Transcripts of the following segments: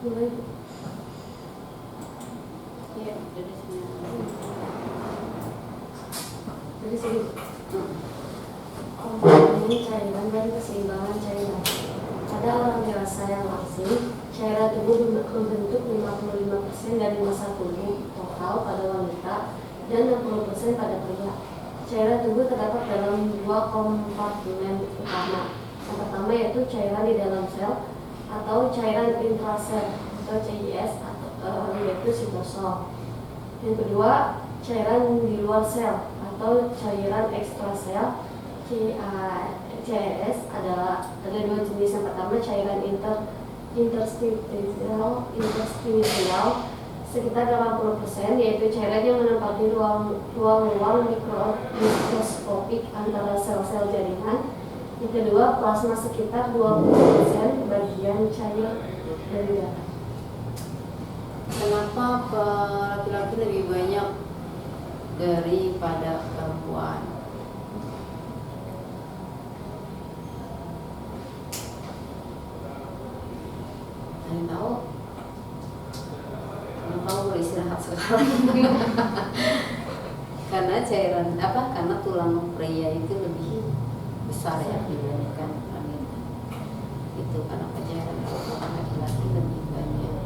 mulai. Iya, dari sini. Dari sini. Komponen cairan dan keseimbangan cairan. Pada orang dewasa yang aktif, cairan tubuh membentuk 55% dari massa tubuh total pada wanita dan 60% pada pria. Cairan tubuh terdapat dalam dua kompartemen utama. Yang pertama yaitu cairan di dalam sel atau cairan intrasel atau CIS yaitu sitosol. Yang kedua, cairan di luar sel atau cairan ekstrasel CIS ada dua jenis. Yang pertama cairan interstitial sekitar 80%, yaitu cairan yang menempati ruang mikroskopik antara sel-sel jaringan. Yang kedua, plasma sekitar 20% bagian cair dari darah. Kenapa laki-laki lebih banyak daripada perempuan? Ada tahu? Kenapa boleh istirahat sekarang? Karena cairan karena tulang pria itu lebih besar ya dibandingkan wanita. Itu kenapa cairan laki-laki lebih banyak.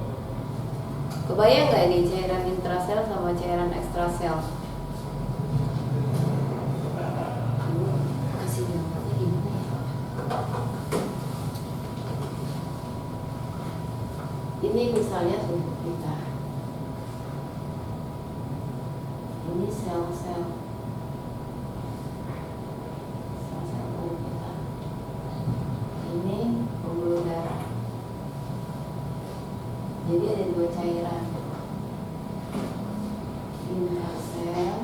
Kebayang nggak ini cairan intrasel sama cairan ekstrasel? Kasih gambarnya gimana ya? Ini misalnya tubuh kita. Ini sel-sel tubuh kita. Ini pembuluh darah. Jadi ada dua cairan, intrasel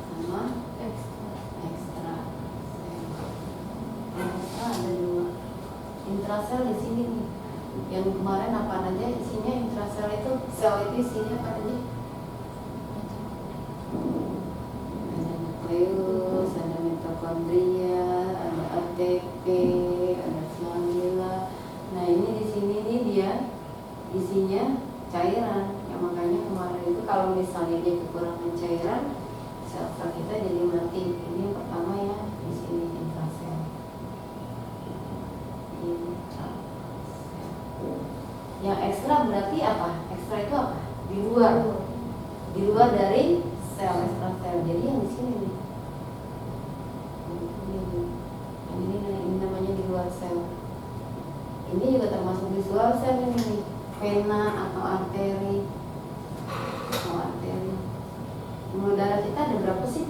sama ekstrasel. Ekstra ada dua. Intrasel di sini nih. Yang kemarin apa aja isinya intrasel itu, sel itu isinya apa aja? Ada nukleus, ada mitokondria, ada ATP, ada selangila. Nah ini di sini nih dia isinya cairan. Ya makanya kemarin itu kalau misalnya dia kekurangan cairan, sel-sel kita jadi mati. Ini yang pertama ya, di sini intrasel. Yang ekstra berarti apa? Ekstra itu apa? Di luar dari sel ekstrasel. Jadi yang di sini nih. Ini namanya di luar sel. Ini juga termasuk di luar sel ini nih. Vena atau arteri. Pembuluh darah kita ada berapa sih?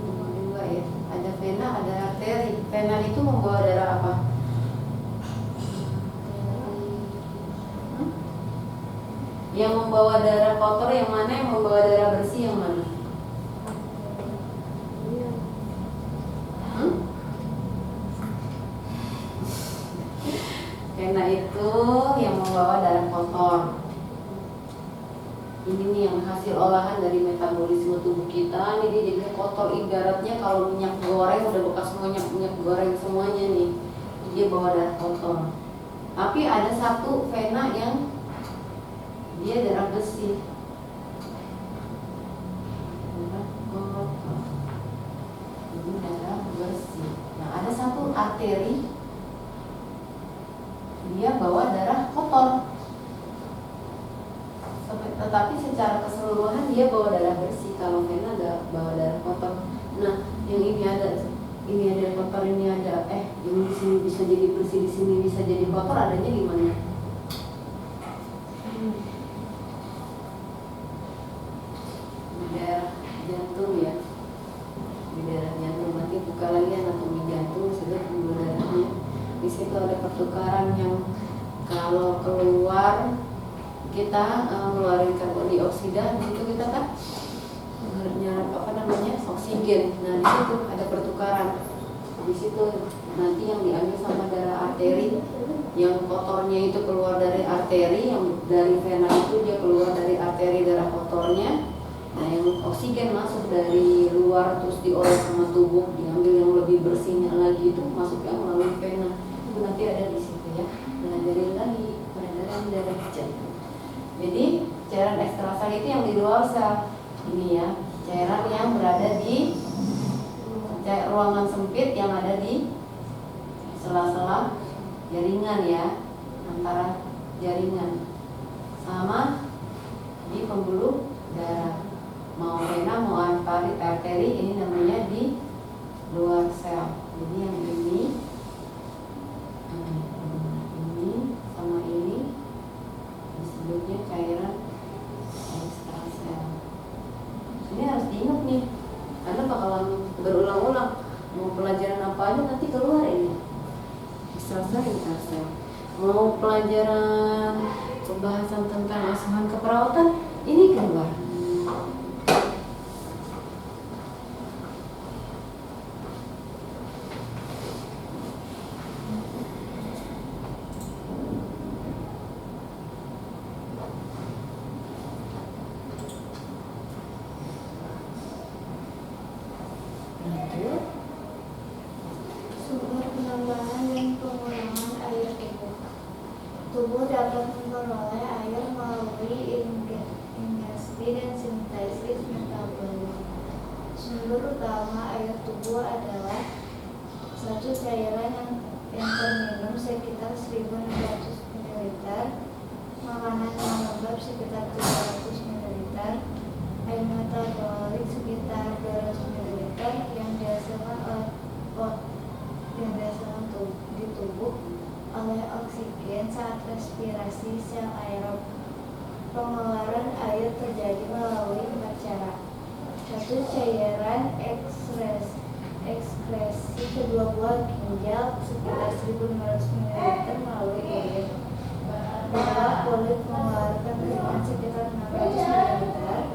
Dua ya. Ada vena, ada arteri. Vena itu membawa darah apa? Yang membawa darah kotor yang mana, yang membawa darah bersih yang mana? Vena itu yang membawa darah kotor. Ini nih yang hasil olahan dari metabolisme tubuh kita. Ini dia jadinya kotor, ibaratnya kalau minyak goreng udah bekas minyak goreng semuanya nih. Dia bawa darah kotor. Tapi ada satu vena yang dia darah bersih. Darah kotor. Ini darah bersih. Nah, ada satu arteri, dia bawa darah kotor. Tetapi secara keseluruhan dia bawa darah bersih. Kalau vena nggak bawa darah kotor. Nah, yang ini ada kotor, ini ada ini di sini bisa jadi bersih, di sini bisa jadi kotor, adanya di mana? Daerah jantung ya, di daerah jantung. Nanti buka lagi anatomi jantung, sudah pembuluh darahnya. Di situ ada pertukaran yang kalau keluar kita ngeluarin karbon dioksida, di situ kita kan nyerap oksigen. Nah di situ ada pertukaran. Di situ nanti yang diambil sama darah arteri, yang kotornya itu keluar dari arteri, yang dari vena itu dia keluar dari arteri darah kotornya. Nah yang oksigen masuk dari luar terus diolah sama tubuh, diambil yang lebih bersihnya lagi itu masuknya melalui vena. Itu nanti ada di situ ya, pelajari lagi peredaran darah jantung. Jadi cairan ekstrasel itu yang di luar sel ini ya, cairan yang berada di ruangan sempit yang ada di sela-sela jaringan ya, antara jaringan sama di pembuluh darah, mau vena mau arteri, ini namanya di luar sel. Jadi yang ini sama ini disebutnya cairan ekstrasel. Ini harus diingat nih, karena bakalan berulang-ulang. Mau pelajaran apa aja nanti keluar ini ekstrasel, intersel. Mau pelajaran pembahasan tentang asuhan keperawatan, ini keluar. Sumber penambahan dan pengurangan air tubuh. Tubuh dapat memperoleh air melalui ingesti dan sintesis metabolik. Sumber utama air tubuh adalah satu cairan yang terminum sekitar 1.600 ml, makanan yang lembab sekitar 300 ml, air metabolik sekitar 200 ml yang dihasilkan di tubuh oleh oksigen saat respirasi sel aerob. Pengeluaran air terjadi melalui 4 cara. 1. Cairan ekskresi kedua buah ginjal sekitar 1.500 ml melalui urin. 2. Kulit mengeluarkan keringat sekitar 600 ml.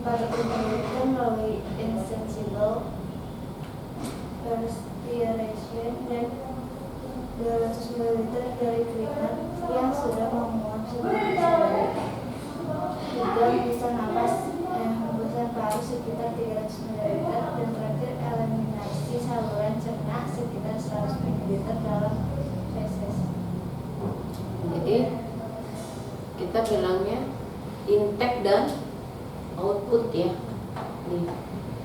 400 ml melalui insensible respiration dan 200 ml dari keringat yang sudah menguap sebagai cairan. 3. Bisa napas hembusan paru sekitar 300 ml dan terakhir eliminasi saluran cerna sekitar 100 ml dalam feses. Jadi kita bilangnya intake dan output ya. Nih,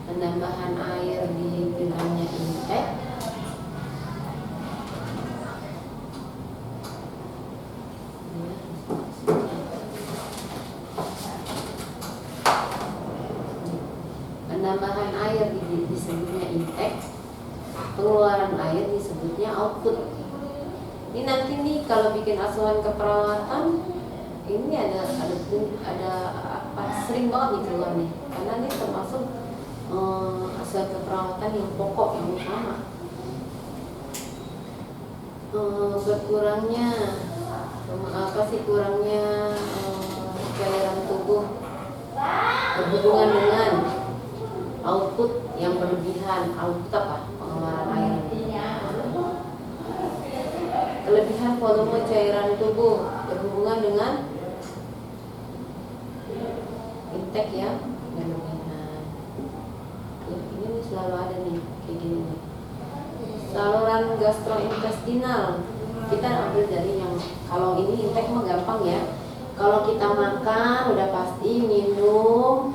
penambahan air dibilangnya intake, penambahan air disebutnya intake, pengeluaran air disebutnya output. Ini nanti nih kalau bikin asuhan keperawatan ini ada apa, sering banget nih keluar nih, karena ini termasuk asuhan keperawatan yang pokok, yang utama. Berkurangnya apa sih kurangnya cairan tubuh berhubungan dengan output yang berlebihan. Output apa? Pengeluaran air. Kelebihan volume cairan tubuh berhubungan dengan intake ya, berlebihan. Ya, ini selalu ada nih kayak gini nih. Saluran gastrointestinal kita ambil dari yang, kalau ini intake mah gampang ya. Kalau kita makan udah pasti minum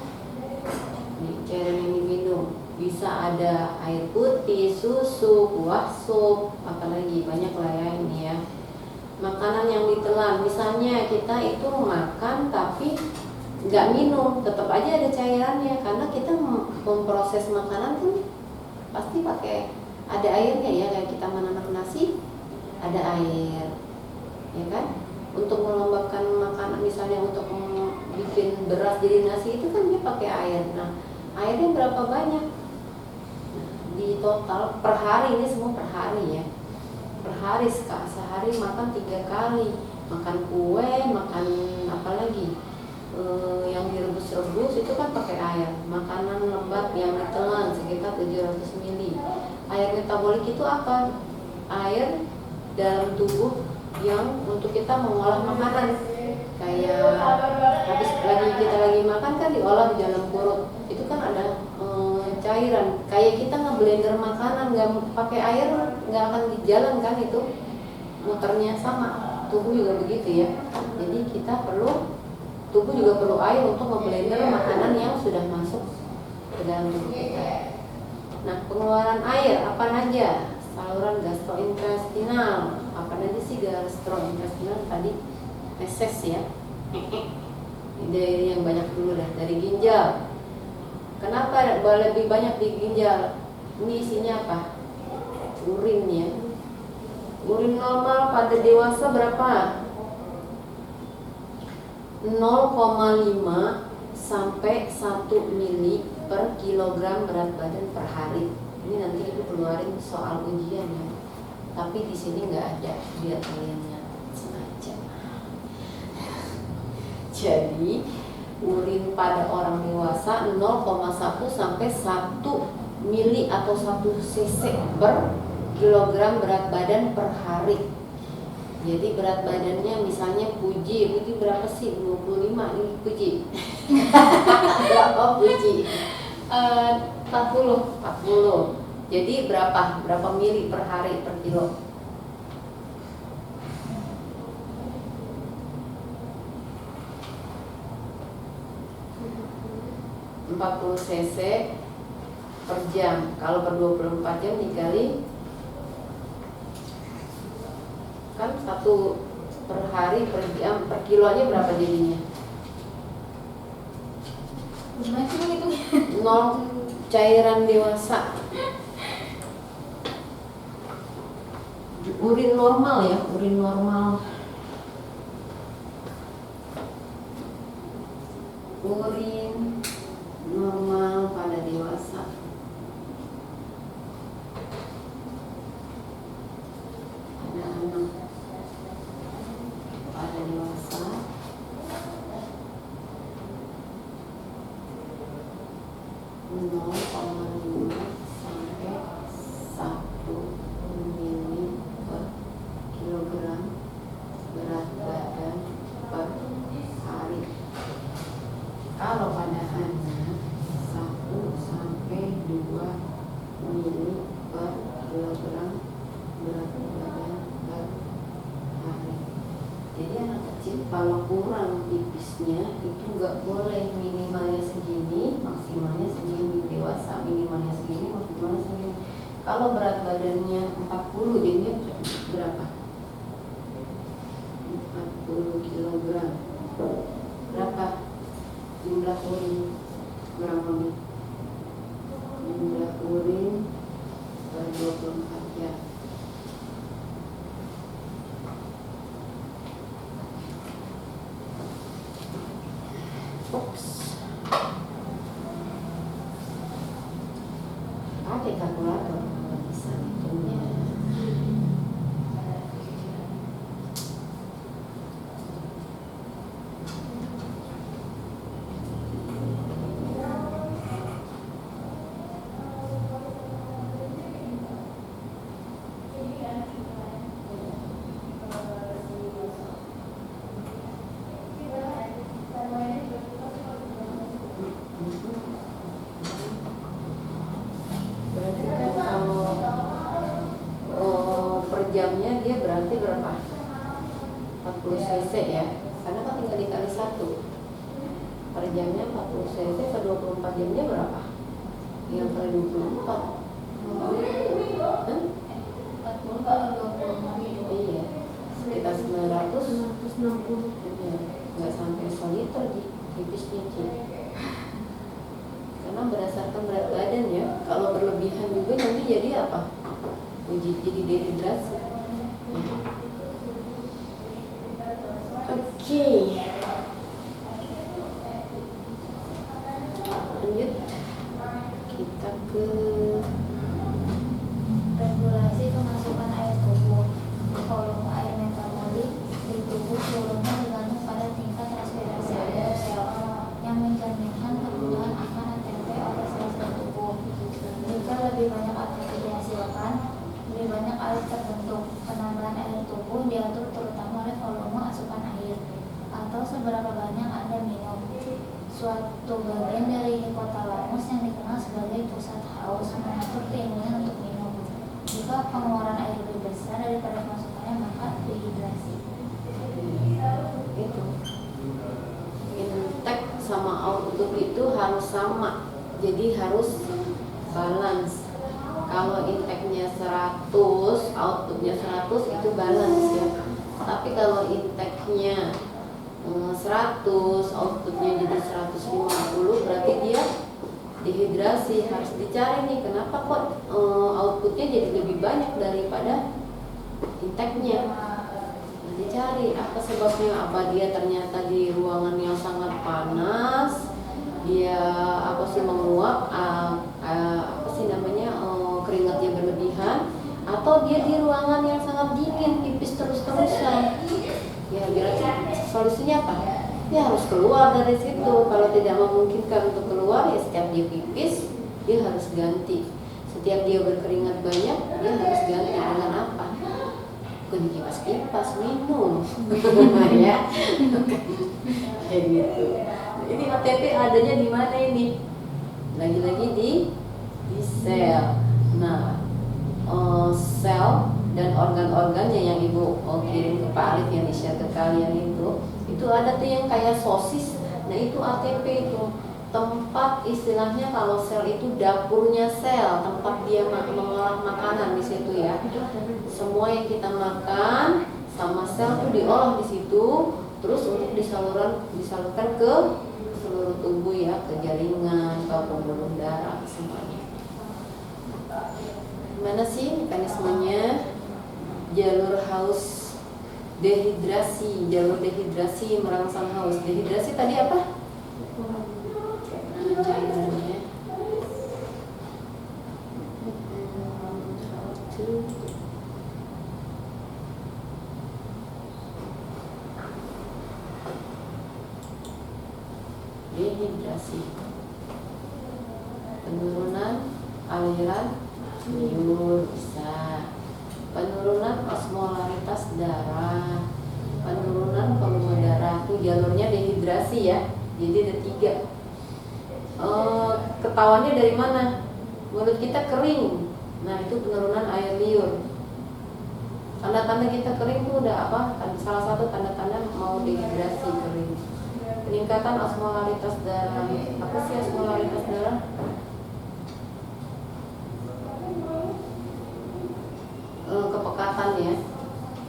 nih, cairan yang diminum bisa ada air putih, susu, kuah sup, apalagi banyak lah ya ini ya. Makanan yang ditelan, misalnya kita itu makan tapi nggak minum, tetap aja ada cairannya, karena kita memproses makanan kan pasti pakai ada airnya ya, kayak kita menanak nasi ada air, ya kan? Untuk melembabkan makanan, misalnya untuk bikin beras jadi nasi itu kan dia pakai air. Nah, airnya berapa banyak? Nah, di total per hari, ini semua per hari ya. Per hari sehari makan 3 kali, makan kue, makan apa lagi? Yang direbus-rebus itu kan pakai air. Makanan lembab yang ditelan sekitar 700 ml. Air metabolik itu apa? Air dalam tubuh yang untuk kita mengolah makanan. Kayak habis kita lagi makan kan diolah di dalam perut. Itu kan ada cairan. Kayak kita ngeblender makanan nggak pakai air nggak akan di jalan kan itu. muternya sama, tubuh juga begitu ya. Jadi tubuh juga perlu air untuk memblender makanan yang sudah masuk ke dalam tubuh kita. Nah, pengeluaran air apa aja? Saluran gastrointestinal. Apa aja sih gastrointestinal tadi? Feses ya. Dari yang banyak dulu deh, dari ginjal. Kenapa lebih banyak di ginjal? Ini isinya apa? Urin ya. Urin normal pada dewasa berapa? 0,5 sampai 1 mili per kilogram berat badan per hari. Ini nanti ibu keluarin soal ujian ya. Tapi di sini nggak ada, biar kalian nyatet sengaja. Jadi urin pada orang dewasa 0,1 sampai 1 mili atau 1 cc per kilogram berat badan per hari. Jadi berat badannya misalnya Puji berapa sih? 25 ini Puji. Berapa Puji? 40. Jadi berapa mili per hari per kilo? ...40 cc per jam. Kalau per 24 jam dikali, kan 1 per hari per jam per kilonya berapa jadinya? Gimana sih ngitungnya? 0 cairan dewasa. Urin normal ya, urin normal. Urin normal pada dewasa. Ada anak pada dewasa 0,5 sampai 1 mili per kilogram berat badan per hari. Kalau pada anak 1 sampai 2 mili per kilogram berat badan per hari. Jadi anak kecil kalau kurang pipisnya itu nggak boleh, minimalnya segini, maksimalnya segini. Dewasa minimalnya segini, maksimalnya segini. Kalau berat badannya 40, jadinya berapa? 40 kilogram. Berapa jumlah urin? Berapa nih? Jumlah urin per 24 jam. Pakai kalkulator bisa hitungnya. Berarti kan kalau per jamnya dia berarti berapa? 40 cc ya. Karena kan tinggal dikali 1. Per jamnya 40 cc per 24 jamnya berapa? Yang per 24. Hah? 40 kali 24. Iya. Sekitar 960. 960. Iya. Nggak sampai 1 liter di tipisnya sih. Karena berdasarkan berat badan ya, kalau berlebihan juga nanti jadi apa? Jadi dehidrasi. Oke. Lanjut. Kita ke Regulasi kemasukan air tubuh. Volume air metabolik di tubuh seluruhnya bergantung pada tingkat transpirasi air sel yang mencerminkan kebutuhan akan ATP oleh sel-sel tubuh. Jika lebih banyak ATP dihasilkan, lebih banyak air terbentuk. Penambahan air tubuh diatur terutama oleh volume asupan air atau seberapa banyak Anda minum. Suatu bagian dari hipotalamus yang dikenal sebagai pusat haus mengatur keinginan untuk minum. Jika pengeluaran air lebih besar daripada pemasukan maka dehidrasi. Itu intake sama output itu harus sama, jadi harus balance. Kalau intake-nya 100, outputnya 100 itu balance ya. Tapi kalau intake-nya 100, outputnya jadi 150, berarti dia dehidrasi. Harus dicari nih kenapa kok outputnya jadi lebih banyak daripada intake-nya. Nah, dicari apa sebabnya, apa dia ternyata di ruangan yang sangat panas, dia apa sih menguap, apa sih namanya, keringatnya berlebihan, atau dia di ruangan yang sangat dingin, pipis terus-terusan. Ya berarti solusinya apa? Dia harus keluar dari situ. Kalau tidak memungkinkan untuk keluar, ya setiap dia pipis dia harus ganti. Setiap dia berkeringat banyak, dia harus ganti dengan apa? Bukan kipas-kipas, minum. Ya, kayak gitu. Ini ATP adanya di mana ini? Lagi-lagi di sel. Nah, sel dan organ-organnya yang ibu kirim ke Pak Alif, yang di-share ke kalian itu ada tuh yang kayak sosis. Nah itu ATP itu tempat, istilahnya kalau sel itu dapurnya sel, tempat dia mengolah makanan di situ ya. Semua yang kita makan sama sel tuh diolah di situ, terus untuk disalurkan ke seluruh tubuh ya, ke jaringan, ke pembuluh darah, semuanya. Gimana sih mekanismenya? Jalur haus dehidrasi, jalur dehidrasi merangsang haus. Dehidrasi tadi apa? Cairannya. Dehidrasi, penurunan aliran liur bisa, penurunan osmolaritas darah, penurunan volume darah. Itu jalurnya dehidrasi ya. Jadi ada 3. Ketahuannya dari mana? Mulut kita kering. Nah itu penurunan air liur. Tanda-tanda kita kering itu udah apa? Salah satu tanda-tanda mau dehidrasi, kering. Peningkatan osmolaritas darah. Apa sih osmolaritas darah? Kepekatan ya.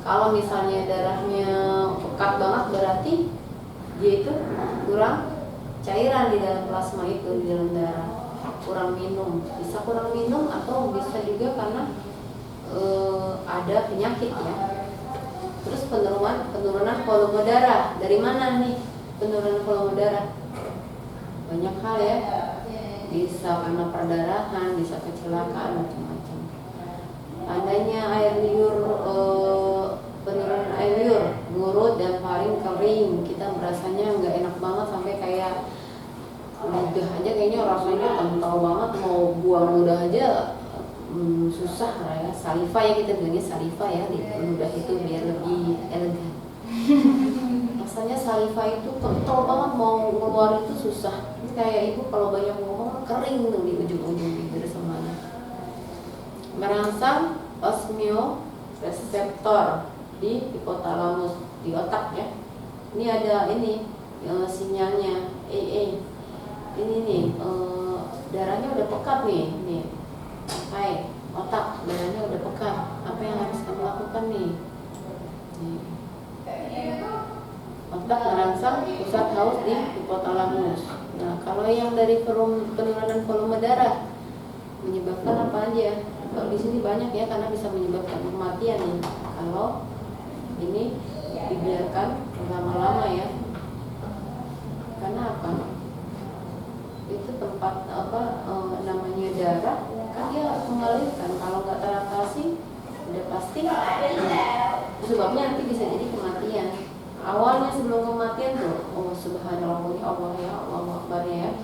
Kalau misalnya darahnya pekat banget, berarti dia itu kurang cairan di dalam plasma itu, di dalam darah. Kurang minum, bisa kurang minum, atau bisa juga karena ada penyakit ya. Terus penurunan volume darah. Dari mana nih penurunan volume darah? Banyak hal ya. Bisa karena perdarahan, bisa kecelakaan, macam-macam. Tandanya air liur, penurunan air liur, mulut dan faring kering. Kita merasanya nggak enak banget, sampai kayak ludah aja kayaknya rasanya kental banget, mau buang ludah aja susah ya. Saliva ya, kita bilangnya saliva ya, di ludah itu biar lebih elegan. Rasanya saliva itu kental banget, mau ngeluarin itu susah. Ini kayak ibu kalau banyak ngomong kering tuh di ujung-ujung bibir semuanya. Merangsang osmioreseptor di hipotalamus, di otak ya. Ini ada ini sinyalnya AA. Ini nih darahnya udah pekat nih. Hai, otak, darahnya udah pekat. Apa yang harus kamu lakukan nih? Otak merangsang pusat haus di hipotalamus. Nah, kalau yang dari penurunan volume darah menyebabkan apa aja? Kalau di sini banyak ya, karena bisa menyebabkan kematian nih. Kalau ini dibiarkan lama-lama ya. Karena apa? Itu tempat apa namanya darah, kan dia harus mengalirkan. Kalau nggak teratasi, udah pasti sebabnya nanti bisa jadi kematian. Awalnya sebelum kematian tuh, oh subhanallah, Allah ya, Allah Akbar ya.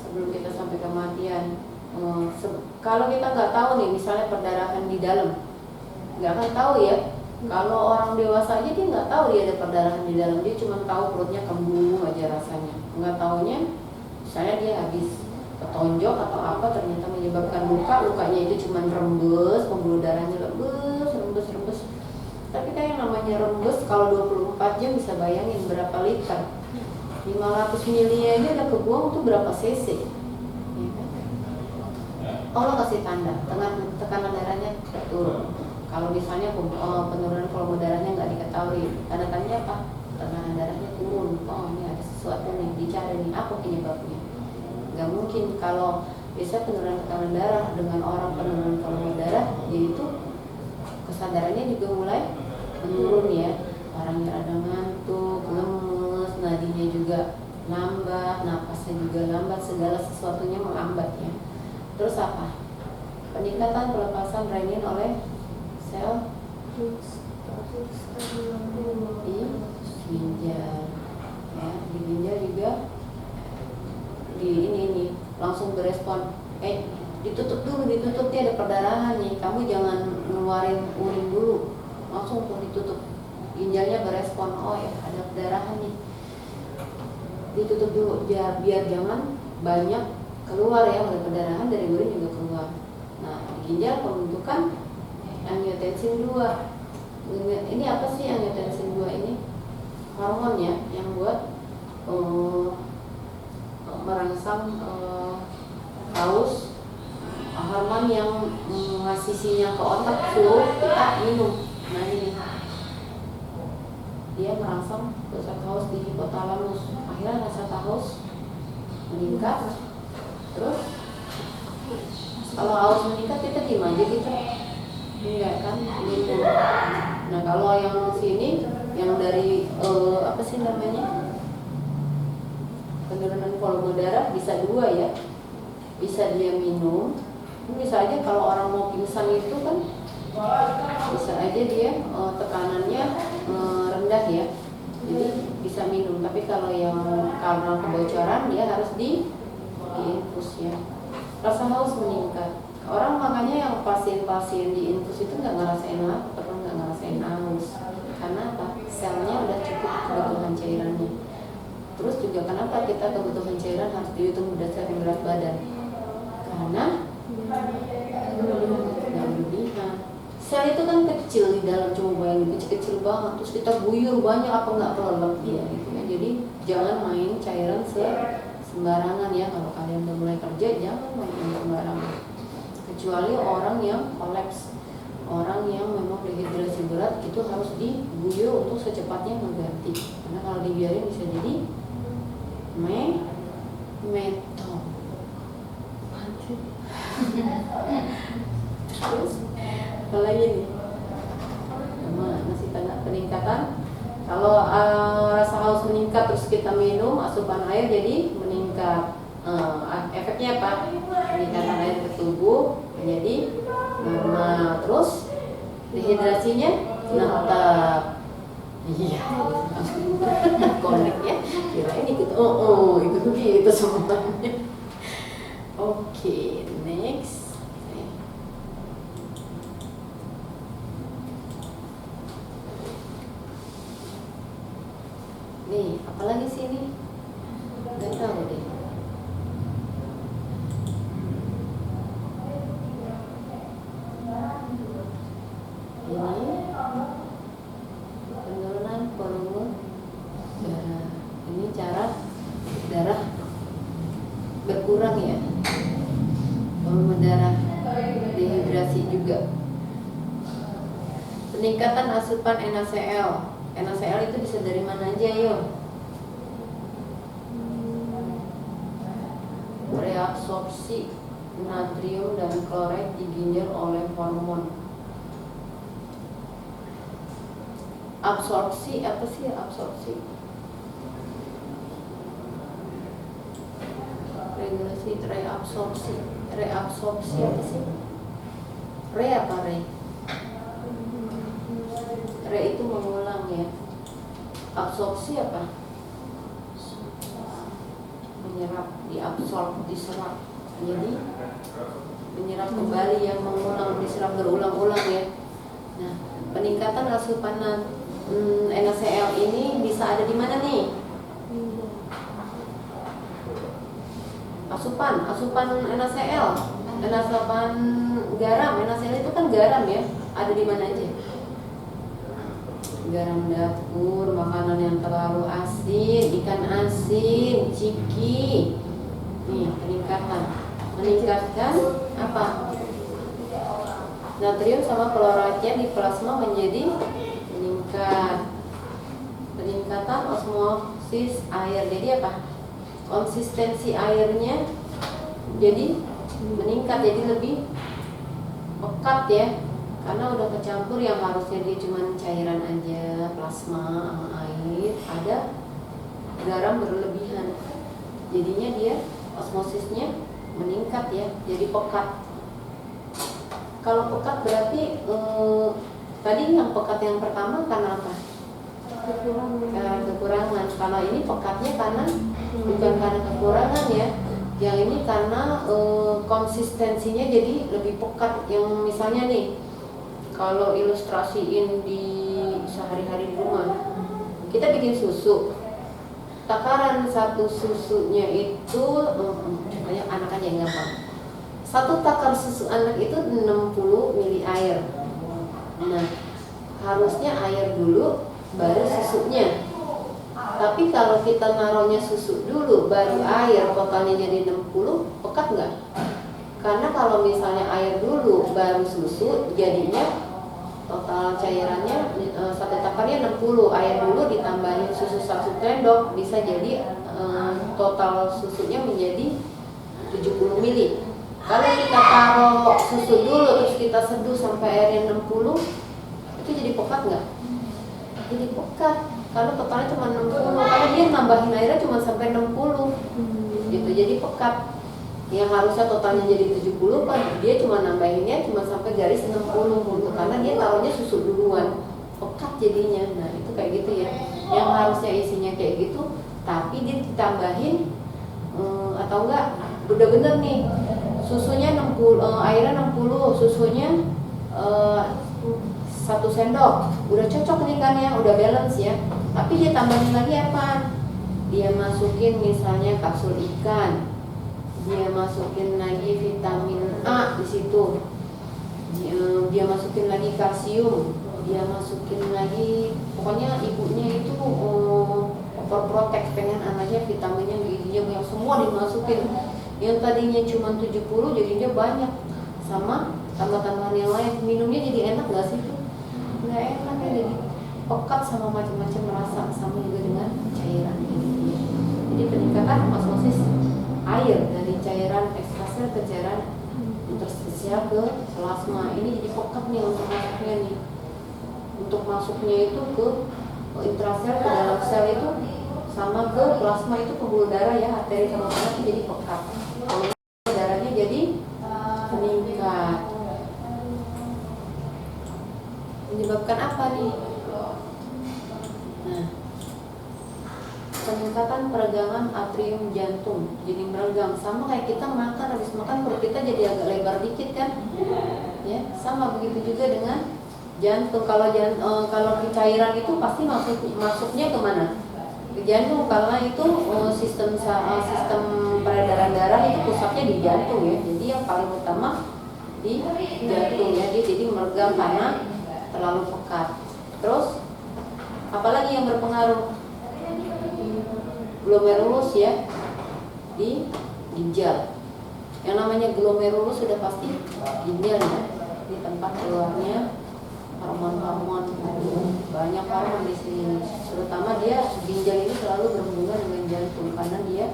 Sebelum kita sampai kematian, kalau kita nggak tahu nih, misalnya perdarahan di dalam, nggak akan tahu ya. Kalau orang dewasa aja dia nggak tahu dia ada perdarahan di dalam, dia cuma tahu perutnya kembung aja rasanya. Nggak taunya, misalnya dia habis ketonjok atau apa, ternyata menyebabkan luka. Lukanya itu cuma rembes, pembuluh darahnya rembes. darahnya rembes, kalau 24 jam bisa bayangin berapa liter. 500 mili aja udah kebuang tuh berapa cc. Ya kan? Allah kasih tanda, tekanan darahnya turun. Kalau misalnya penurunan volume darahnya nggak diketahui, tanda-tandanya apa? Tekanan darahnya turun. Oh, ini ada sesuatu nih, dicari nih, apa penyebabnya? Nggak mungkin kalau bisa penurunan tekanan darah dengan orang penurunan volume darah, yaitu kesadarannya juga mulai menurun ya. Orangnya rada ngantuk, lemes, nadinya juga lambat, napasnya juga lambat, segala sesuatunya melambat ya. Terus apa? Peningkatan pelepasan renin oleh sel di ginjal ya, di ginjal juga di ini langsung berespon, ditutup nih, ada perdarahan nih, kamu jangan ngeluarin urin dulu, langsung tuh ditutup, ginjalnya berespon, oh ya ada perdarahan nih, ditutup dulu biar jangan banyak keluar ya, oleh perdarahan dari urin juga keluar. Nah di ginjal pembentukan angiotensin 2. Ini apa sih angiotensin 2 ini? Hormon ya yang buat merangsang haus, hormon yang ngasih sinyal ke otak suruh kita minum. Nah ini dia merangsang pusat haus di hipotalamus, akhirnya rasa haus meningkat. Terus kalau haus meningkat kita diem aja gitu, enggak kan, minum. Nah kalau yang sini yang dari apa sih namanya, penurunan volume darah bisa 2 ya, bisa dia minum, bisa aja kalau orang mau pingsan itu kan bisa aja dia tekanannya rendah ya, jadi bisa minum. Tapi kalau yang karena kebocoran dia harus diinfus ya. Rasa haus meningkat, orang makanya yang pasien-pasien diinfus itu nggak ngerasain lapar, nggak ngerasain haus, karena apa? Selnya udah cukup kebutuhan cairannya. Terus juga kenapa kita kebutuhan cairan harus dihitung berdasarkan berat badan? Karena nggak berlebihan. Sel itu kan kecil di dalam, coba bayangin kecil banget. Terus kita guyur banyak, apa nggak kelelep dia gitu ya. Jadi jangan main cairan sembarangan ya. Kalau kalian udah mulai kerja jangan main sembarangan. Kecuali orang yang kolaps, orang yang memang dehidrasi berat, itu harus diguyur untuk secepatnya mengganti. Karena kalau dibiarin bisa jadi metong. Terus apa lagi nih? Masih tanda peningkatan. Kalau rasa haus meningkat terus kita minum, asupan air jadi meningkat. Efeknya apa? Peningkatan air ke tubuh menjadi normal. Terus dehidrasinya tetap. Iya, connect ya. Kira ini gitu. Itu gitu semuanya. Oke, next. Nih, apalagi sih ini? Gak tahu deh. Ini penurunan volume darah. Ini cara darah berkurang ya, volume darah, dehidrasi juga. Peningkatan asupan NaCl. NaCl itu bisa dari mana aja yuk? Reabsorpsi natrium dan klorid di ginjal oleh hormon. Absorpsi apa sih absorpsi? Regulasi reabsorpsi. Reabsorpsi apa sih? Re apa re? Re itu mengulang ya. Absorpsi apa? Menyerap, diabsorb, diserap. Jadi menyerap kembali, yang mengulang, diserap berulang-ulang ya. Nah, peningkatan asupan NaCl ini bisa ada di mana nih? Asupan NaCl, asupan garam. NaCl itu kan garam ya. Ada di mana aja? garam dapur, makanan yang terlalu asin, ikan asin, ciki. Nih, meningkatkan apa? Natrium sama kloratnya di plasma menjadi meningkat. Peningkatan osmosis air. Jadi apa? Konsistensi airnya jadi meningkat, jadi lebih pekat ya. Karena udah kecampur yang harusnya dia cuma cairan aja, plasma sama air, ada garam berlebihan. Jadinya dia osmosisnya meningkat ya, jadi pekat. Kalau pekat berarti tadi yang pekat yang pertama karena apa? Karena kekurangan. Kalau ini pekatnya karena bukan karena kekurangan ya. Yang ini karena konsistensinya jadi lebih pekat. Yang misalnya nih, kalau ilustrasiin di sehari-hari di rumah, kita bikin susu. Takaran satu susunya itu, contohnya anak aja yang gampang. Satu takar susu anak itu 60 mili air. Nah, harusnya air dulu baru susunya. Tapi kalau kita naruhnya susu dulu baru air, totalnya jadi 60, pekat nggak? Karena kalau misalnya air dulu baru susu, jadinya total cairannya satu takarnya 60, air dulu ditambahin susu 1 sendok, bisa jadi total susunya menjadi 70 mili. Kalau kita taruh susu dulu terus kita seduh sampai airnya 60, itu jadi pekat nggak? Jadi pekat. Kalau totalnya cuma 60, karena dia nambahin airnya cuma sampai 60 gitu, jadi pekat. Yang harusnya totalnya jadi 70 kan dia cuma nambahinnya cuma sampai garis 60 gitu, karena dia taruhnya susu duluan, pekat jadinya. Nah itu kayak gitu ya, yang harusnya isinya kayak gitu tapi dia ditambahin atau enggak udah bener nih susunya 60, airnya 60, susunya 1 sendok, udah cocok nih kan ya, udah balance ya. Tapi dia tambahin lagi apa? Dia masukin misalnya kapsul ikan, dia masukin lagi vitamin A di situ, dia masukin lagi kalsium, dia masukin lagi, pokoknya ibunya itu overprotect, pengen anaknya vitaminnya gizinya yang semua dimasukin. Yang tadinya cuma 70 jadinya banyak, sama tambah-tambahan yang lain. Minumnya jadi enak nggak sih? Nggak enak ya, jadi pekat sama macam-macam rasa, sama juga dengan cairan ini. Jadi peningkatan osmosis air dari cairan ekstrasel ke cairan interstisial ke plasma, ini jadi pekat nih untuk masuknya nih. Untuk masuknya itu ke intrasel, ke dalam sel itu, sama ke plasma itu pembuluh darah ya, arteri sama vena itu jadi pekat. Pembuluh darahnya jadi meningkat. Menyebabkan apa nih? Nah, peningkatan peregangan atrium jantung, jadi meregang. Sama kayak kita makan, habis makan perut kita jadi agak lebar dikit kan? Ya, sama begitu juga dengan jantung. Kalau cairan itu pasti masuknya kemana? Ke jantung, karena itu sistem peredaran darah itu pusatnya di jantung ya. Jadi yang paling utama di jantung ya. Dia jadi meregang karena terlalu pekat. Terus apalagi yang berpengaruh? Glomerulus ya, di ginjal. Yang namanya glomerulus sudah pasti ginjal ya, di tempat keluarnya hormon-hormon. Banyak hormon di sini, terutama dia ginjal ini selalu berhubungan dengan jantung, karena dia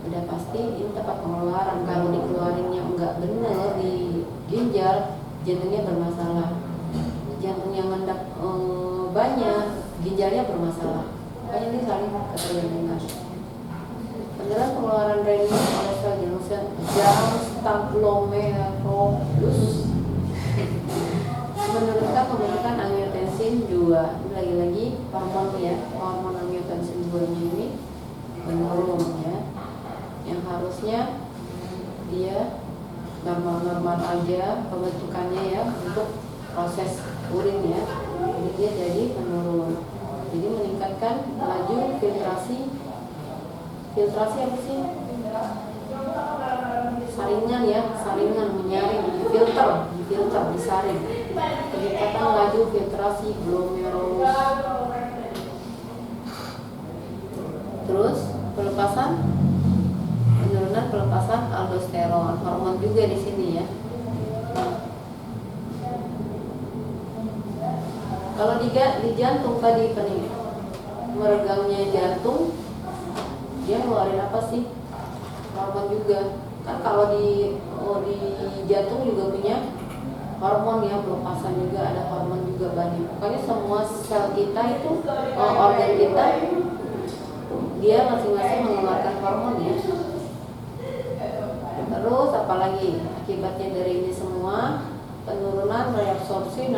udah pasti ini tempat pengeluaran. Kalau dikeluarinnya enggak benar di ginjal, jantungnya bermasalah. Jantungnya mendak banyak, ginjalnya bermasalah. Makanya ini saling ketergantungan. Pengeluaran pengeluaran renin oleh sel jantung glomerulus menurunkan pembentukan angiotensin 2. Ini lagi-lagi hormon ya, hormon angiotensin 2 ini menurun ya. Yang harusnya dia normal-normal aja pembentukannya ya untuk proses urin ya. Jadi dia jadi menurun. Jadi meningkatkan laju filtrasi apa sih? Saringan ya, saringan menyaring, difilter, disaring. peningkatan laju filtrasi glomerulus. Terus penurunan pelepasan aldosteron, hormon juga di sini ya. Kalau di jantung tadi meregangnya jantung, dia ngeluarin apa sih? Hormon juga. Kan kalau di jantung juga punya hormon ya, pelepasan juga ada hormon juga banyak. Pokoknya semua sel kita itu, organ kita, dia masing-masing mengeluarkan hormon ya. Terus apalagi akibatnya dari ini semua? Penurunan reabsorpsi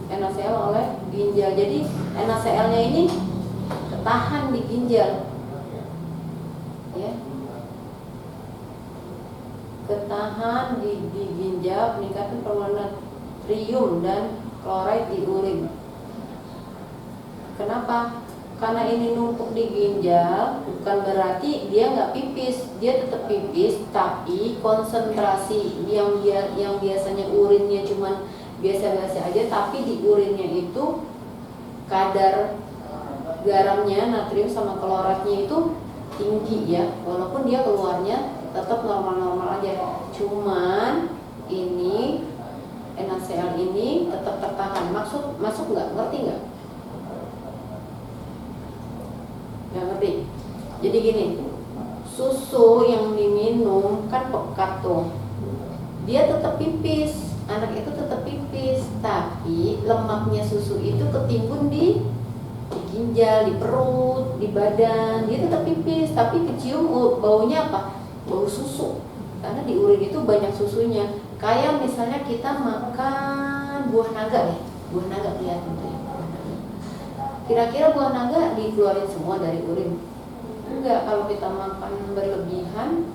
NaCl oleh ginjal. Jadi NaCl-nya ini ketahan di ginjal, ya, ketahan di ginjal, peningkatan penurunan natrium dan klorida di urin. Kenapa? Karena ini numpuk di ginjal, bukan berarti dia nggak pipis, dia tetap pipis, tapi konsentrasi yang biasanya urinnya cuman biasa-biasa aja, tapi di urinnya itu kadar garamnya, natrium sama kloratnya itu tinggi ya, walaupun dia keluarnya tetap normal-normal aja, cuman ini NaCl ini tetap tertahan. Masuk nggak? Ngerti nggak? Nggak ngerti. Jadi gini, susu yang diminum kan pekat tuh, dia tetap pipis, anak itu tetap pipis, tapi lemaknya susu itu ketimbun di ginjal, di perut, di badan, dia tetap pipis, tapi kecium baunya apa? Bau susu, karena di urin itu banyak susunya. Kayak misalnya kita makan buah naga ya, buah naga kelihatan tuh ya. Kira-kira buah naga dikeluarin semua dari urin? Enggak, kalau kita makan berlebihan,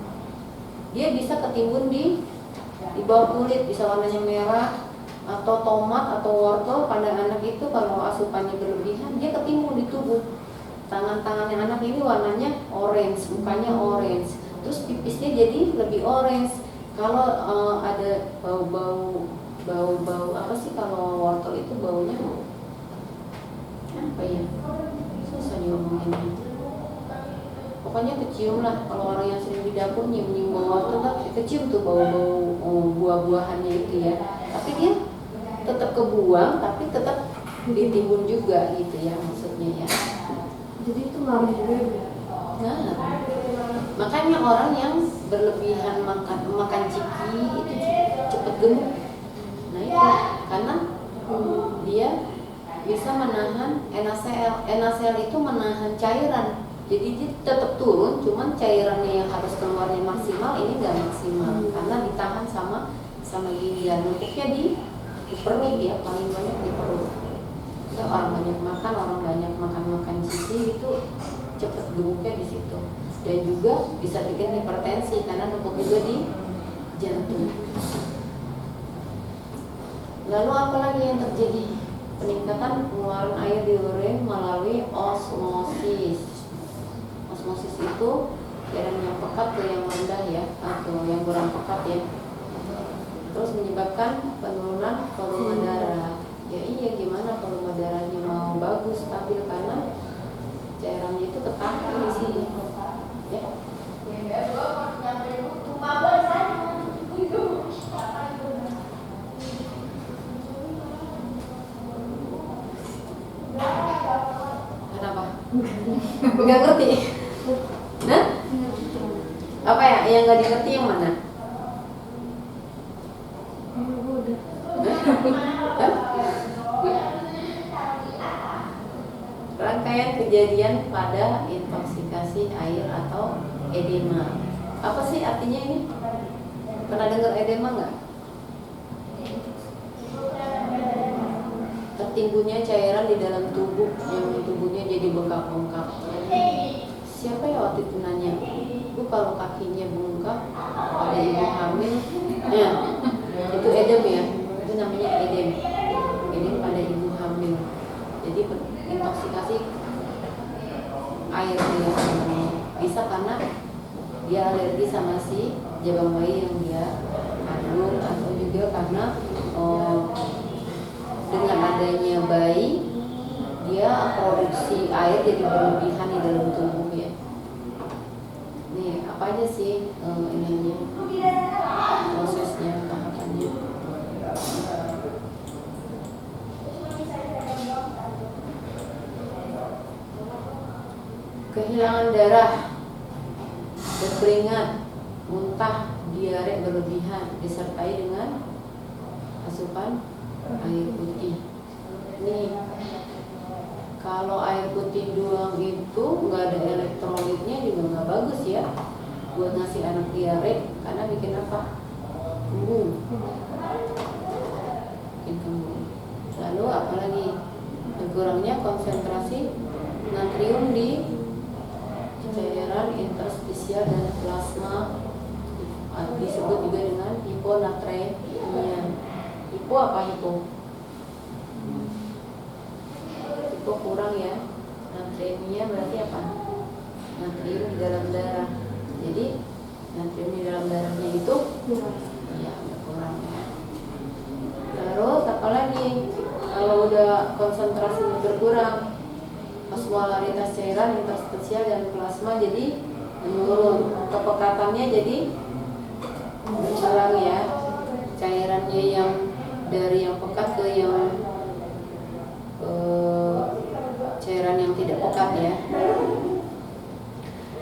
dia bisa ketimbun di bawah kulit, bisa warnanya merah, atau tomat atau wortel pada anak itu kalau asupannya berlebihan, dia ketimbun di tubuh. Tangan-tangannya anak ini warnanya orange, mukanya orange, terus pipisnya jadi lebih orange. Kalau ada bau apa sih kalau wortel itu baunya? Apa ya, susah diomongin. Pokoknya kecium lah, kalau orang yang sering di dapur nyium bau wortel lah, kecium tuh bau buah-buahannya itu ya. Tapi dia tetap kebuang, tapi tetap ditimbun juga gitu ya, maksudnya ya. Jadi itu ngaruh juga ya? Nah, makanya orang yang berlebihan makan ciki itu cepet gemuk. Nah itu karena dia bisa menahan NaCl. NaCl itu menahan cairan, jadi dia tetap turun, cuman cairannya yang harus keluarnya maksimal ini nggak maksimal karena ditahan sama ginjal. Numpuknya di perut ya, paling banyak di perut. Ya, orang banyak makan ciki itu cepet gemuknya di situ. Dan juga bisa bikin hipertensi karena numpuk juga di jantung. Lalu apa lagi yang terjadi? Peningkatan pengeluaran air di urin melalui osmosis. Osmosis itu cairan yang pekat ke yang rendah ya, atau yang kurang pekat ya. Terus menyebabkan penurunan volume darah. Ya iya, gimana volume darahnya mau bagus stabil karena cairannya itu ketahan di sini. Ya. Kenapa? Nggak ngerti? Nah? Apa ya? Yang nggak dikerti yang mana? Rangkaian kejadian pada intoksikasi air atau edema. Apa sih artinya ini? Pernah dengar edema nggak? Tertimbunnya cairan di dalam tubuh yang tubuhnya jadi bengkak-bengkak. Siapa ya waktu itu nanya? Bu, kalau kakinya bengkak pada ibu hamil, ya itu edem ya, itu namanya edem. Edem pada ibu hamil. Jadi intoksikasi air dia bisa karena dia alergi sama si jagung bayi yang dia kandung, atau juga karena dengan adanya bayi dia produksi air jadi berlebihan di dalam tubuh ya. Nih apa aja sih ininya prosesnya tahapannya? Kehilangan darah, berkeringat, muntah, diare berlebihan disertai dengan asupan air putih. Nih kalau air putih doang itu nggak ada elektrolitnya juga nggak bagus ya buat ngasih anak diare, karena bikin apa? Kembung. Bikin kembung. Lalu apalagi berkurangnya konsentrasi natrium di cairan interstisial dan plasma, disebut juga dengan hiponatremia. Hipo apa hipo? Hipo kurang ya. Natremia berarti apa? Natrium di dalam darah. Jadi natrium di dalam darahnya itu ya berkurang ya. Terus apa lagi? Kalau udah konsentrasinya berkurang, osmolaritas cairan interstisial dan plasma jadi menurun, kepekatannya jadi berkurang ya. Cairannya yang dari yang pekat ke yang cairan yang tidak pekat ya.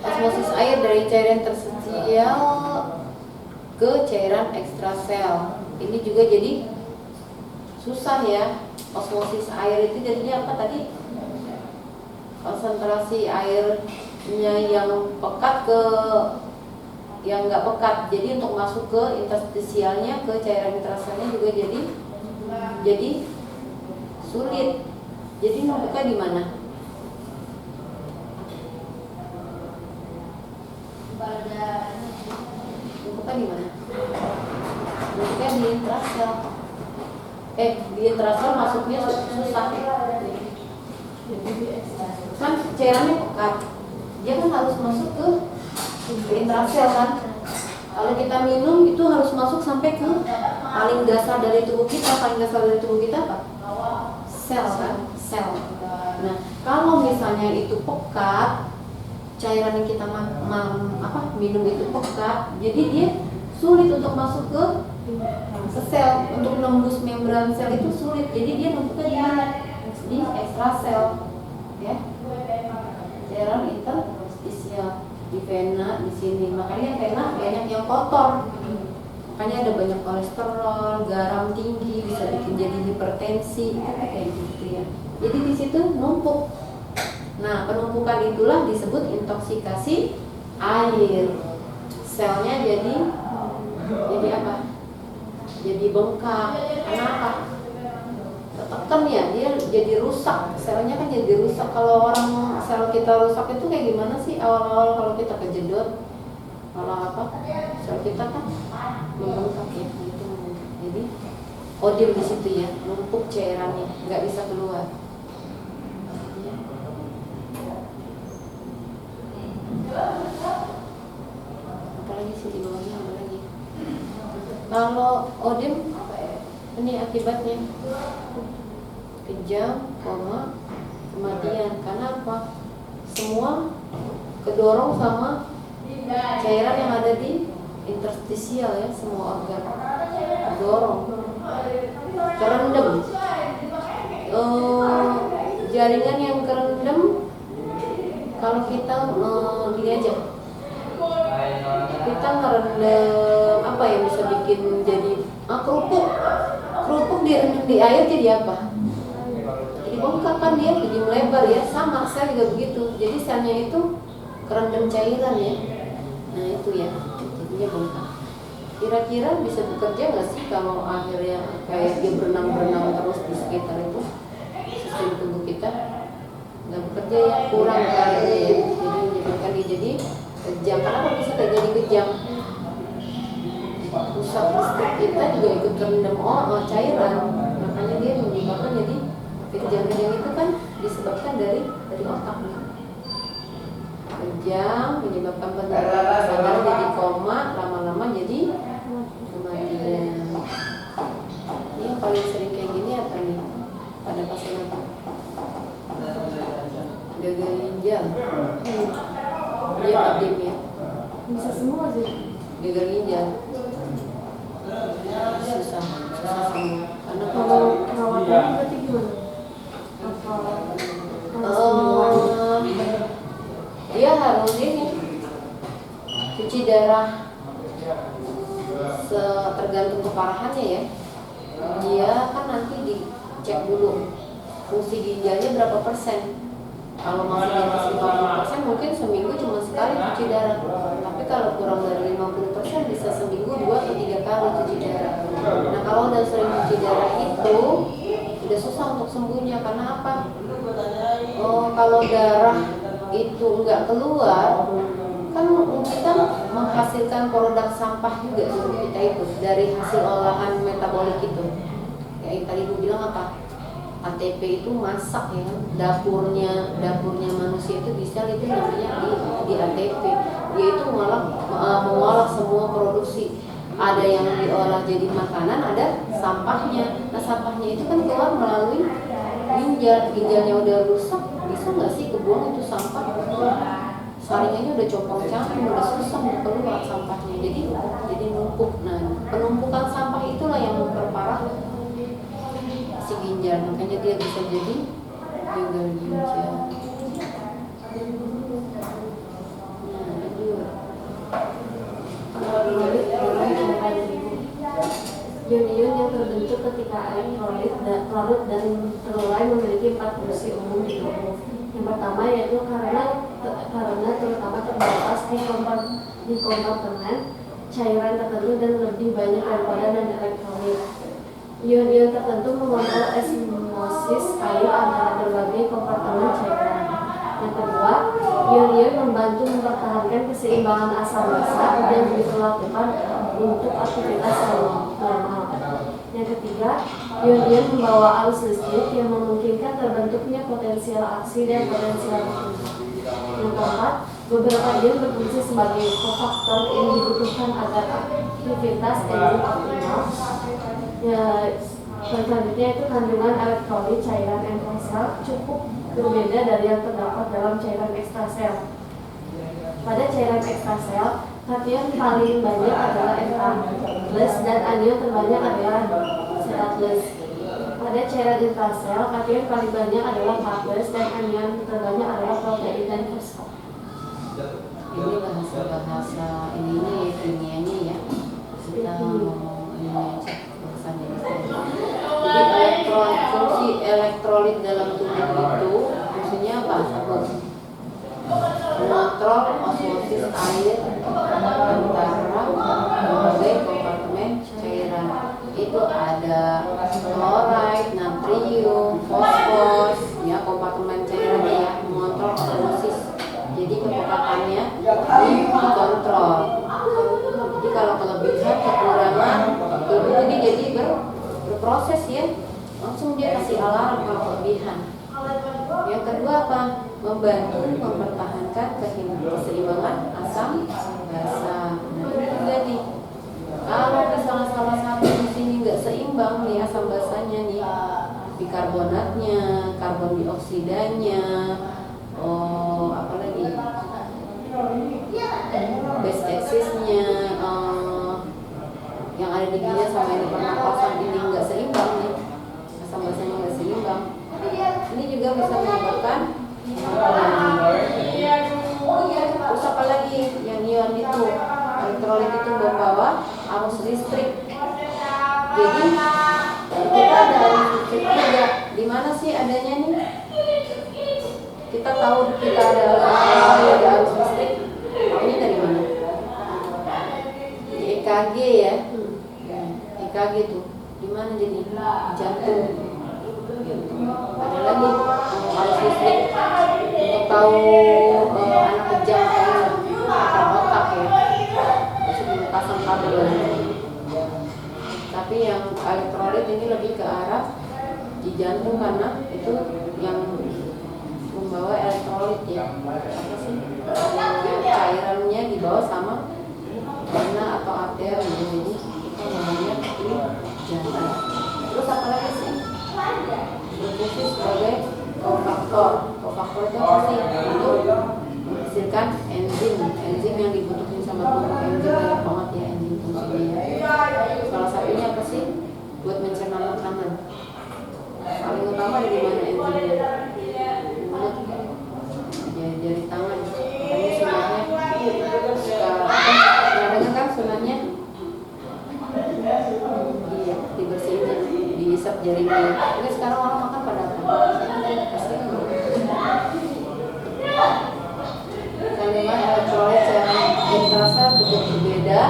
Osmosis air dari cairan interstisial ke cairan ekstrasel ini juga jadi susah ya. Osmosis air itu jadinya apa tadi? Konsentrasi airnya yang pekat ke yang nggak pekat, jadi untuk masuk ke interstisialnya, ke cairan intraselnya juga jadi sulit. Jadi numpuknya di mana? Numpuknya di mana? Numpuknya di intrasel. Di intrasel masuknya susah. Kan cairannya pekat, dia kan harus masuk ke intrasel kan. Kalau kita minum itu harus masuk sampai ke paling dasar dari tubuh kita. Paling dasar dari tubuh kita apa? Sel kan, sel. Nah kalau misalnya itu pekat, cairan yang kita minum itu pekat, jadi dia sulit untuk masuk ke sel, untuk menembus membran sel itu sulit. Jadi dia numpuknya di ekstrasel ya, cairan interstisial di vena di sini. Makanya vena banyak yang kotor, makanya ada banyak kolesterol, garam tinggi, bisa bikin jadi hipertensi kayak gitu ya. Jadi di situ numpuk. Nah penumpukan itulah disebut intoksikasi air. Selnya jadi apa? Jadi bengkak. Kenapa? Tekan ya, dia jadi rusak, selnya kan jadi rusak. Kalau orang sel kita rusak itu kayak gimana sih awal-awal kalau kita kejedot, kalau apa sel kita kan membengkak ya gitu. Jadi odim di situ ya, numpuk cairannya, nggak bisa keluar. Apalagi sih di bawahnya apa lagi? Kalau odim ini akibatnya kejang, kematian. Karena apa? Semua kedorong sama cairan yang ada di interstisial ya, semua organ kedorong, kerendam. Jaringan yang kerendam kalau kita gini aja, kita ngerendam apa yang bisa bikin jadi kerupuk di air jadi apa? Jadi bengkak kan dia, jadi melebar ya. Sama sel juga begitu. Jadi selnya itu kerendam cairan ya. Nah itu ya, jadinya bengkak. Kira-kira bisa bekerja nggak sih kalau akhirnya kayak dia berenang terus di sekitar itu sistem tubuh kita? Nggak bekerja ya, kurang kayaknya ya. Jadi menyebabkan dia jadi kejang. Kenapa bisa terjadi kejang? Pusat listrik kita juga ikut kerendam cairan, makanya dia menyebabkan jadi kejang-kejang itu kan disebabkan dari otak. Kejang menyebabkan penurunan kesadaran jadi koma, lama-lama jadi kematian. Ini yang paling sering kayak gini apa nih? dim ya, Bisa semua sih. gagal ginjal susah semua karena Kalau perawatannya berarti gimana? Apa harus semua? dia harus ini cuci darah tergantung keparahannya ya. Dia kan nanti dicek dulu fungsi ginjalnya berapa persen. Kalau masih di atas 50% mungkin seminggu cuma sekali cuci darah. Tapi kalau kurang dari 50% bisa seminggu 2 atau 3 kali cuci darah. Nah kalau udah sering cuci darah itu udah susah untuk sembuhnya. Karena apa? Kalau darah itu nggak keluar, kan kita menghasilkan produk sampah juga tubuh kita itu dari hasil olahan metabolik itu. Ya yang tadi gue bilang apa? ATP itu masak ya, dapurnya manusia itu bisa itu namanya di ATP. Dia itu mengolah semua produksi. Ada yang diolah jadi makanan, ada sampahnya. Nah sampahnya itu kan keluar melalui ginjalnya udah rusak, bisa nggak sih kebuang itu sampah? Saringannya udah compong-camping, udah susah mau keluar sampahnya. Jadi numpuk. Nah penumpukan sampah itulah yang memperparah si ginjal, makanya dia bisa jadi gagal ginjal. Ion-ion yang terbentuk ketika elektrolit larut dan terurai memiliki 4 fungsi umum di tubuh. Yang pertama yaitu karena terutama terbatas di kompartemen cairan tertentu dan lebih banyak daripada non elektrolit. Ion-ion tertentu mengontrol osmosis air antara berbagai kompartemen cairan. Yang kedua, ion-ion membantu mempertahankan keseimbangan asam basa dan diperlakukan untuk aktivitas normal. Yang ketiga, ion-ion membawa arus listrik yang memungkinkan terbentuknya potensial aksi dan potensial berfungsi. Yang keempat, beberapa ion berfungsi sebagai kofaktor yang dibutuhkan agar aktivitas enzim optimal. Ya, selanjutnya itu kandungan elektrolit cairan intrasel cukup berbeda dari yang terdapat dalam cairan ekstrasel. Pada cairan ekstrasel, kation paling banyak adalah Na+ dan anion terbanyak adalah Ca+. Pada cairan intrasel, kation paling banyak adalah K+ dan anion terbanyak adalah protein dan fosfat. Ini bahasa ininya ya, kimianya ya. Kita ngomong ini aja bahasanya. Jadi fungsi elektrolit dalam tubuh itu fungsinya apa? Mengontrol osmosis air antara berbagai kompartemen cairan. Itu ada chloride, natrium, fosfor, ya kompartemen cairan ya, mengontrol osmosis. Jadi kepekatannya dikontrol. Jadi kalau kelebihan, kekurangan, tubuh ini jadi berproses ya, langsung dia kasih alarm kalau kelebihan. Yang kedua apa? Membantu mempertahankan keseimbangan asam basa. Nah ini juga nih, kalau misalnya salah satu di sini nggak seimbang nih asam basanya nih, bikarbonatnya, karbon dioksidanya, apalagi base excess-nya, yang ada di ginjal sama yang di pernapasan ini nggak seimbang nih, asam basanya nggak seimbang. Ini juga bisa menyebabkan terus apa lagi yang ion itu elektrolit itu membawa arus listrik. Jadi kita ada arus listrik juga. Di mana sih adanya nih? Kita tahu kita ada arus listrik. Ini dari mana? Di EKG ya. EKG tuh di mana jadi? Jantung. Ada lagi arus listrik untuk tahu anak kejang atau otak ya, masih dipasang kabel. Tapi yang elektrolit ini lebih ke arah di jantung karena itu yang membawa elektrolit ya. Apa sih? Cairannya dibawa sama vena atau arter gitu. Jadi kita namanya di jantung. Terus apa lagi sih? Berfungsi sebagai kofaktor. Kofaktor itu apa sih? Untuk menghasilkan enzim yang dibutuhkan sama tubuh. Enzim banyak banget ya enzim fungsinya ya. Salah satunya apa sih? Buat mencerna makanan. Paling utama ada di mana enzimnya? Mulut, jari tangan. Makanya sunahnya suka pernah dengar kan sunahnya? Iya, dibersihin, dihisap jarinya. Tapi sekarang orang makan pada apa? Kandungan elektrolit cairan intrasel cukup berbeda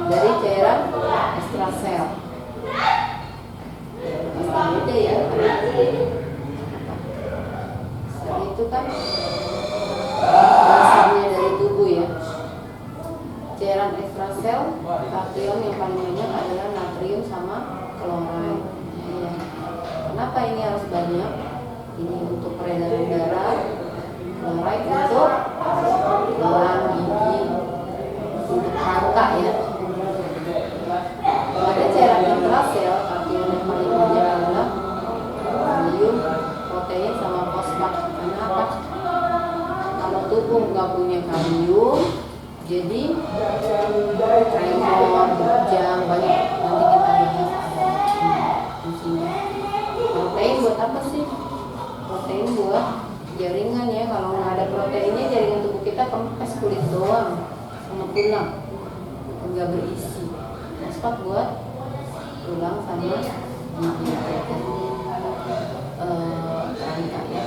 dari cairan ekstrasel. Pasti beda ya. Sel itu kan dasarnya dari tubuh ya. Cairan ekstrasel, kation yang paling banyak adalah natrium sama klorid. Ya. Kenapa ini harus banyak? Ini untuk peredaran darah, klorid untuk tulang, gigi, untuk rangka ya. Kalau ada cairan intrasel, kation yang paling banyak adalah kalium, protein sama fosfat. Karena apa? Kalau tubuh nggak punya kalium, jadi tremor, bujang, banyak nanti kita bahas fungsinya. Protein buat apa sih? Protein buat jaringan ya. Kalau nggak ada proteinnya, jaringan tubuh kita kempes, kulit doang sama tulang, nggak berisi. Fosfat buat tulang sama gigi, rangka ya.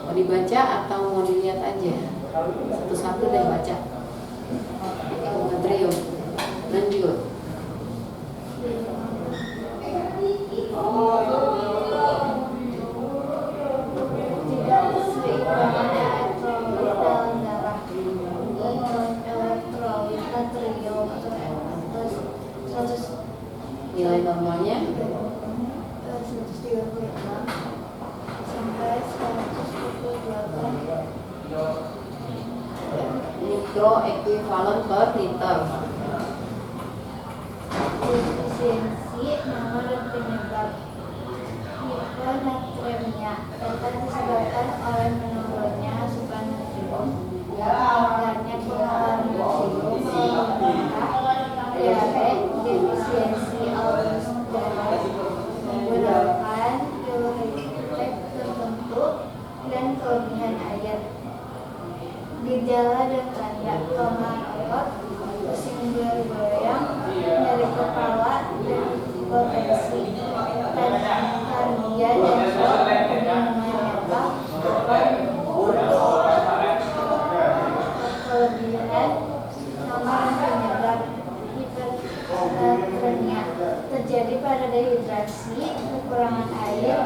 Mau dibaca atau mau dilihat aja? Satu-satu deh baca. Natrium. Lanjut. Tidak seimbangan elektrolit dalam darah. Elektrolit natrium atau 100 Nilai normalnya 136 sampai 148 mikroekuivalen per liter. Defisiensi nomor dan penyebab hiponatremia dapat disebabkan oleh menurunnya asupan natrium, meningkatnya pengeluaran natrium melalui darah, diare, defisiensi alus darah, menggunakan diuretik tertentu, dan kelebihan air. Gejala dan tanda kelemahan otot, pusing bergoyang, nyeri kepala, dan hipotensi, kardia dan shock, kebingungan mental, kelebihan nomor penyebab hipernatremia terjadi pada dehidrasi, kekurangan air,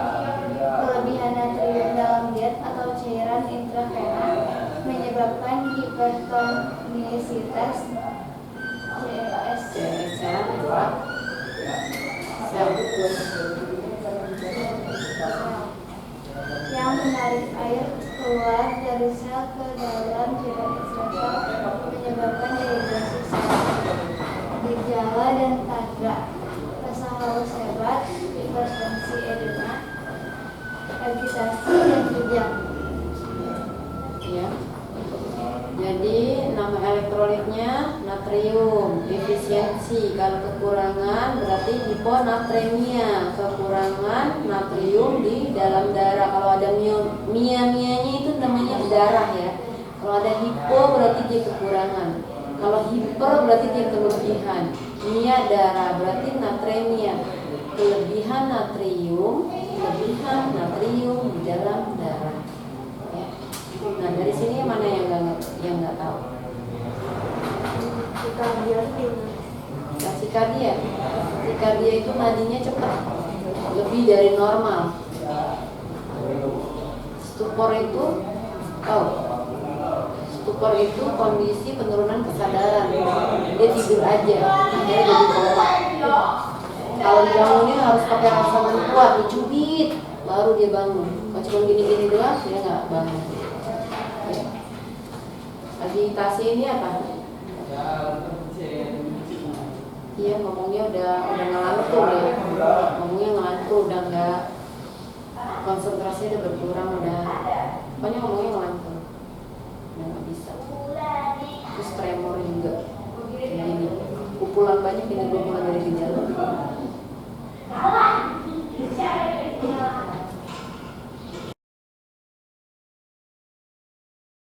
kelebihan natrium dalam diet atau cairan intravena, menyebabkan hipertonisitas CRS yang menarik air keluar dari sel ke dalam cairan ekstraktor, menyebabkan dehidrasi sel. Gejala dan tanda: rasa haus hebat, hipertensi edema, agitasi, dan kejang. Ya. Jadi nama elektrolitnya natrium, defisiensi. Kalau kekurangan berarti hiponatremia, kekurangan natrium di dalam darah. Kalau ada mianya itu namanya darah ya. Kalau ada hipo berarti dia kekurangan. Kalau hiper berarti dia kelebihan. Mia darah berarti natremia, kelebihan natrium di dalam darah. Ya. Nah dari sini mana yang nggak tahu? Tasikardia itu nadinya cepat, lebih dari normal. Stupor itu kondisi penurunan kesadaran. Dia tidur aja, dia jadi koma. Kalau dibangunin harus pakai rangsangan kuat, dicubit, baru dia bangun. Kalau cuma gini-gini doang, dia nggak bangun. Agitasi ini apa? Iya, ngomongnya udah ngelantur ya. Ngomongnya ngelantur, udah nggak konsentrasinya udah berkurang, udah pokoknya ngomongnya ngelantur, udah nggak bisa. Terus tremor juga kayak gini, pukulan banyak ini, gue mulai dari gejala